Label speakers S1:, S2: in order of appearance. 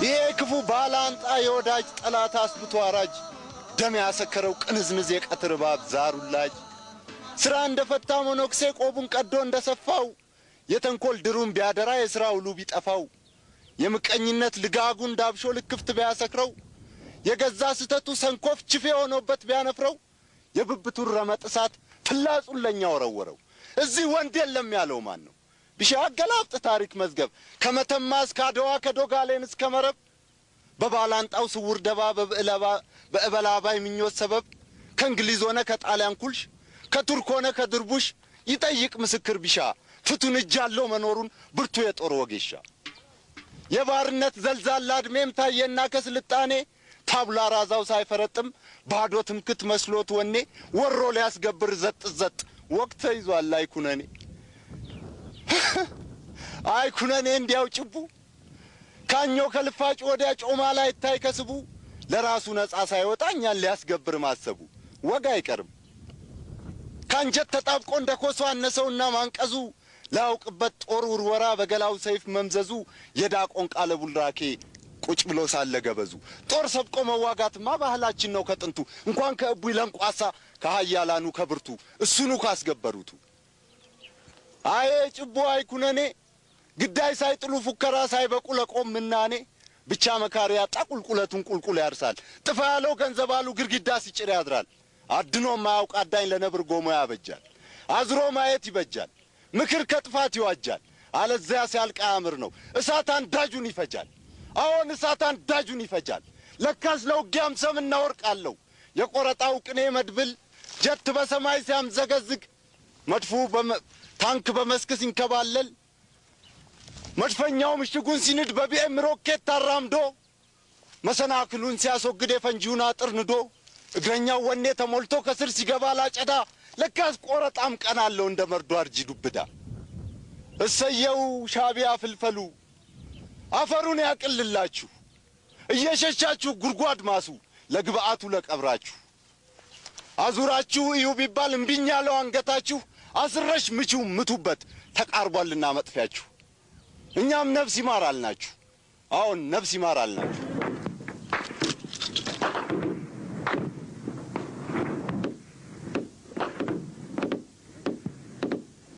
S1: የክፉ ባላንጣ የወዳጅ ጠላት አስብቶ አራጅ ደም ያሰከረው ቅንዝንዝ የቀትር ባብ ዛሩላጅ ስራ እንደፈታ ሞኖክሴ ቆቡን ቀዶ እንደሰፋው የተንኮል ድሩም ቢያደራ የሥራው ሁሉ ቢጠፋው የምቀኝነት ልጋጉን ዳብሾ ልክፍት ቢያሰክረው የገዛ ስተቱ ሰንኮፍ ችፌ ሆኖበት ቢያነፍረው የብብቱን ረመጥሳት ፍላጹን ለኛ ወረወረው እዚህ ወንድ የለም ያለው ማን ነው ቢሻገላብጥ ታሪክ መዝገብ ከመተማ እስከ አድዋ ከዶጋሌን እስከ መረብ በባላንጣው ስውር ደባ በእበላባይ ምኞት ሰበብ ከእንግሊዝ ሆነ ከጣሊያን ኩልሽ ከቱርክ ሆነ ከድርቡሽ ይጠይቅ ምስክር ቢሻ ፍቱን እጃለው መኖሩን ብርቱ የጦር ወጌሻ የባርነት ዘልዛላ ዕድሜም ታየና ከስልጣኔ ታብላ ራዛው ሳይፈረጥም ባዶ ትምክት መስሎት ወኔ ወሮ ሊያስገብር ዘጥ ወቅት ይዟል አይኩነኔ እንዲያው ጭቡ ካኞ ከልፋጭ ወዲያ ጮማ ላይ ታይ ከስቡ ለራሱ ነጻ ሳይወጣኛል ሊያስገብር ማሰቡ ወጋ አይቀርም ካንጀት ተጣብቆ እንደኮሶ አነሰውና ማንቀዙ ላውቅበት ጦር ውርወራ በገላው ሰይፍ መምዘዙ የዳቆን ቃለ ቡልራኬ ቁጭ ብሎ ሳለ ገበዙ ጦር ሰብቆ መዋጋትማ ባህላችን ነው ከጥንቱ እንኳን ከእቡይ ለንቋሳ ከሃያላኑ ከብርቱ እሱኑ ካስገበሩቱ አይ ጭቦ አይኩነኔ ግዳይ ሳይጥሉ ፉከራ ሳይበቁ ለቆም ምናኔ ብቻ መካሪያ ጣቁልቁለቱን ቁልቁል ያርሳል ጥፋ ያለው ገንዘባሉ ግርግዳ ሲጭር ያድራል አድኖ ማያውቅ አዳኝ ለነብር ጎሞ ያበጃል አዝሮ ማየት ይበጃል ምክር ከጥፋት ይዋጃል አለዚያ ሲያልቅ አምር ነው እሳት አንዳጁን ይፈጃል አሁን እሳት አንዳጁን ይፈጃል ለካስ ለውጊያም ሰምና ወርቅ አለው የቆረጣው ቅኔ መድብል ጀት በሰማይ ሲያምዘገዝግ መድፉ ታንክ በመስክ ሲንከባለል መድፈኛው ምሽጉን ሲንድ በቢኤም ሮኬት ታራምዶ መሰናክሉን ሲያስወግድ የፈንጂውን አጥር ንዶ እግረኛው ወኔ ተሞልቶ ከስር ሲገባ ላጨዳ ለካስ ቆረጣም ቀናለው እንደ መርዶ አርጂ ዱብዳ እሰየው ሻቢያ ፍልፈሉ አፈሩን ያቅልላችሁ እየሸሻችሁ ጉርጓድ ማሱ ለግብአቱ ለቀብራችሁ አዙራችሁ እዩ ቢባል እምቢኝ ያለው አንገታችሁ አስረሽ ምቹ ምቱበት ተቃርቧልና መጥፊያችሁ እኛም ነፍስ ይማራልናችሁ አሁን ነፍስ ይማራልናችሁ